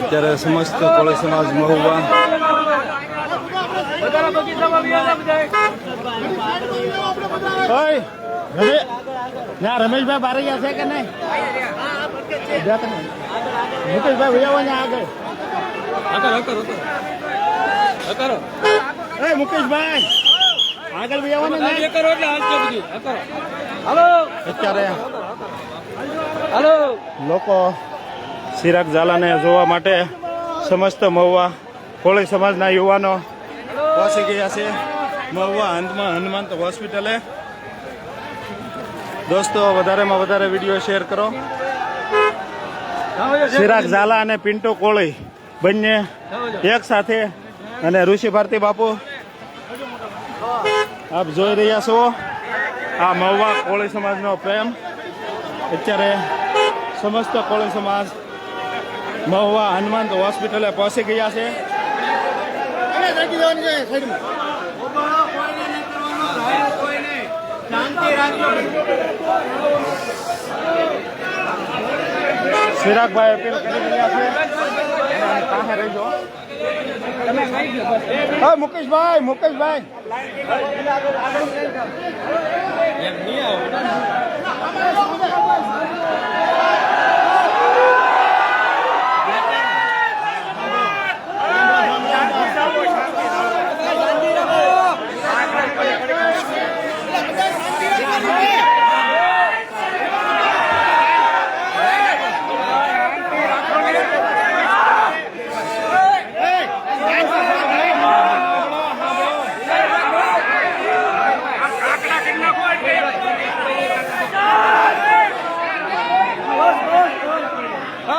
ત્યારે સમસ્ત કોળી સમાજ મહુવા રમેશભાઈ બારે ગયા છે કે નહીં? મુકેશભાઈ ભૈયા આગળ મુકેશભાઈ આગળ અત્યારે લોકો ચિરાગ ઝાલાને જોવા માટે સમસ્ત મહુવા કોળી સમાજના યુવાનો પહોંચી ગયા છે મહુવા હનુમંત હોસ્પિટલે. દોસ્તો વધારેમાં વધારે વિડીયો શેર કરો. ચિરાગ ઝાલા અને પિન્ટુ કોળી બંને એક સાથે અને ઋષિ ભારતી બાપુ આપ જોઈ રહ્યા છો. આ મહુવા કોળી સમાજનો પ્રેમ. અત્યારે સમસ્ત કોળી સમાજ મહુવા હનુમંત હોસ્પિટલે પહોંચી ગયા છે. ચિરાગભાઈ અપીલ કરી રહ્યા છે. પાસે રહીજો. મુકેશભાઈ મુકેશભાઈ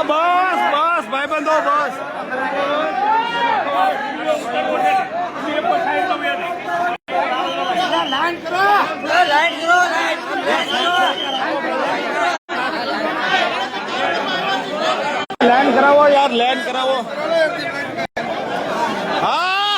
બસ ભાઈબંધો બસ. લેન્ડ કરાવો યાર, લેન્ડ કરાવો. હા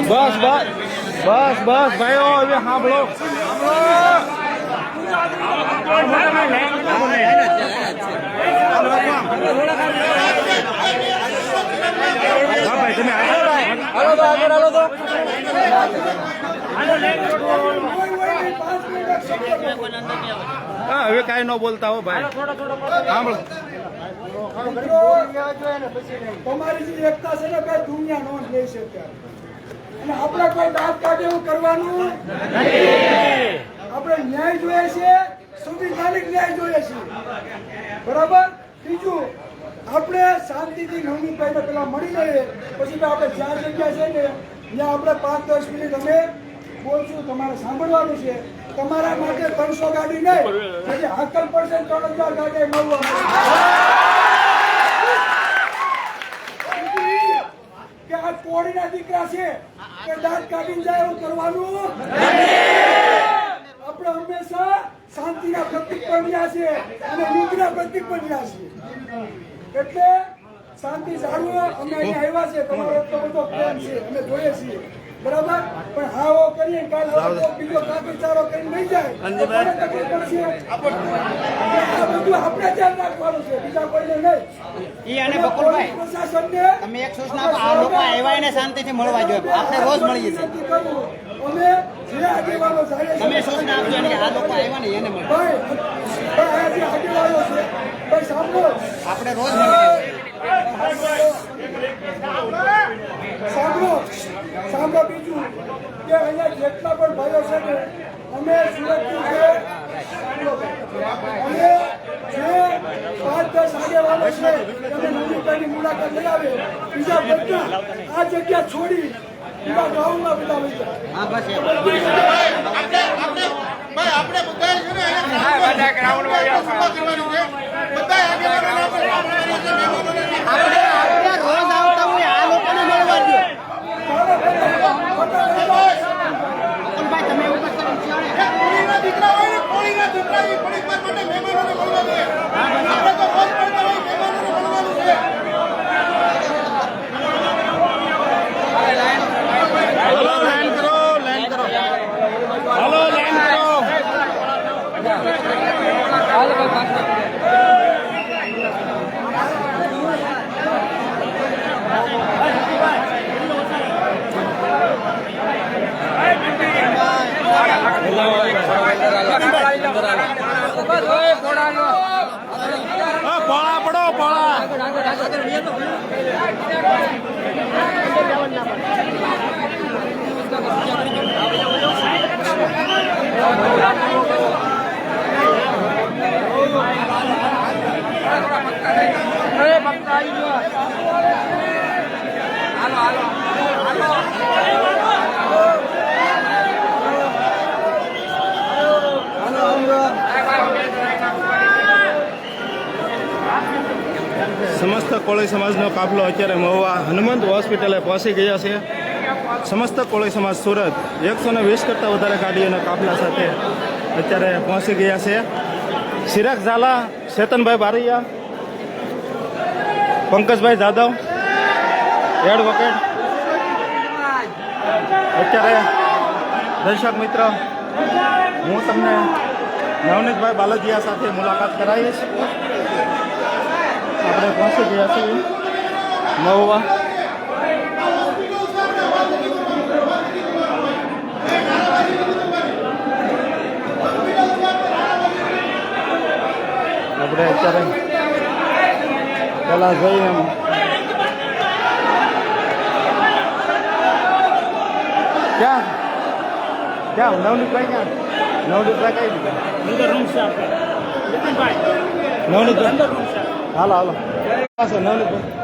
બસ બસ બસ બસ ભાઈઓ હવે સાંભળો. તમે હા હવે કાંઈ ન બોલતા હો ભાઈ. સાંભળો તમારી જે એકતા છે ને કઈ દુનિયા નોંધ લે છે ત્યારે. અને આપણે કોઈ દાંત કાઢે એવું કરવાનું આપણે ન્યાય જોઈએ છે, સંવિધાનિક ન્યાય જોઈએ છે. બરાબર. બીજું આપણે શાંતિથી નવની પહેલા પેલા મળી લઈએ, પછી આપણે જ્યાં જગ્યા છે ને ત્યાં આપણે 5-10 મિનિટ અમે બોલશું. તમારે સાંભળવાનું છે. તમારા માટે 300 ગાડી નહીં, હજી હાકલ પડશે 3000 ગાડી મળવા. કે આ કોળીના દીકરા છે કે દાંત કાઢીને જાય એવું કરવાનું. આપણે હંમેશા શાંતિના પ્રતિક બન્યા છે અને યુદ્ધના પ્રતિક બન્યા છે. એટલે શાંતિ જાળવો. અમે અહીંયા આવ્યા છે, તમારો એટલો બધો પ્રેમ છે, અમે જોઈએ છીએ. બરાબર. પણ હાવો કરીએ કાલ બીજો કાપી ચારો કરીને નહીં જાય તકલીફ પડશે. આ બધું આપણે ધ્યાન રાખવાનું છે, બીજા કોઈને નહીં. પ્રશાસનને તમે એક સૂચના આપો. આ લોકો આવ્યા એને શાંતિથી મળવા જોઈએ. આપણે રોજ મળીએ છીએ. અમે જે આગેવાનો જાય તમે સૂચના આપજો કે આ લોકો આવ્યા ને એને મળે. ભાઈ જે આગેવાનો છે ભાઈ સાંભળો, આપણે રોજ મળીએ. સાંભળો સાંભળો. બીજું કે અહીંયા જેટલા પણ ભાઈઓ છે ને અમે સુરતથી છે, અમે જે 5-10 આગેવાનો છે તમે નજીકની મુલાકાત લઈ આવે બીજા બધા આ જગ્યા છોડી બીજા ગામમાં બધા વહી જાય. આપણે બધા છે ને બધા ગ્રાઉન્ડમાં સભા કરવાની છે. બધા આગેવાનોને આપણે મળવાની છે, મહેમાનોને આપણે રોજ આવતા હોય આ લોકોને મળવા દો. ભાઈ તમે એવું કરશો ને? કોળીના દીકરા હોય ને કોળીના દીકરા એ પરિવાર માટે મહેમાનોને મળવા દે. આપણે તો રોજ પડતા હોય મહેમાનોને મળવાનું છે. હાલો લાઈન કરો, લાઈન કરો. હાલો લાઈન કરો. પોળા પડો પોળા. સમસ્ત કોળી સમાજનો કાફલો અત્યારે મહુવા હનુમંત હોસ્પિટલે પહોંચી ગયા છે. સમસ્ત કોળી સમાજ સુરત 120 કરતાં વધારે ગાડીઓના કાફલા સાથે અત્યારે પહોંચી ગયા છે. ચિરાગ ઝાલા, ચેતનભાઈ બારૈયા, પંકજભાઈ જાદવ, એડવોકેટ અત્યારે દર્શક મિત્ર હું તમને નવનીતભાઈ બાલદિયા સાથે મુલાકાત કરાવીશ. આપણે પહોંચી ગયા છીએ મહુવા. આપણે અત્યારે પહેલાં જોઈએ એમ ક્યાં ક્યાં નવનીતભાઈ ક્યાં નવનીતભાઈ કઈ દીધા નવનીતભાઈ હાલો હાલો નવનીતભાઈ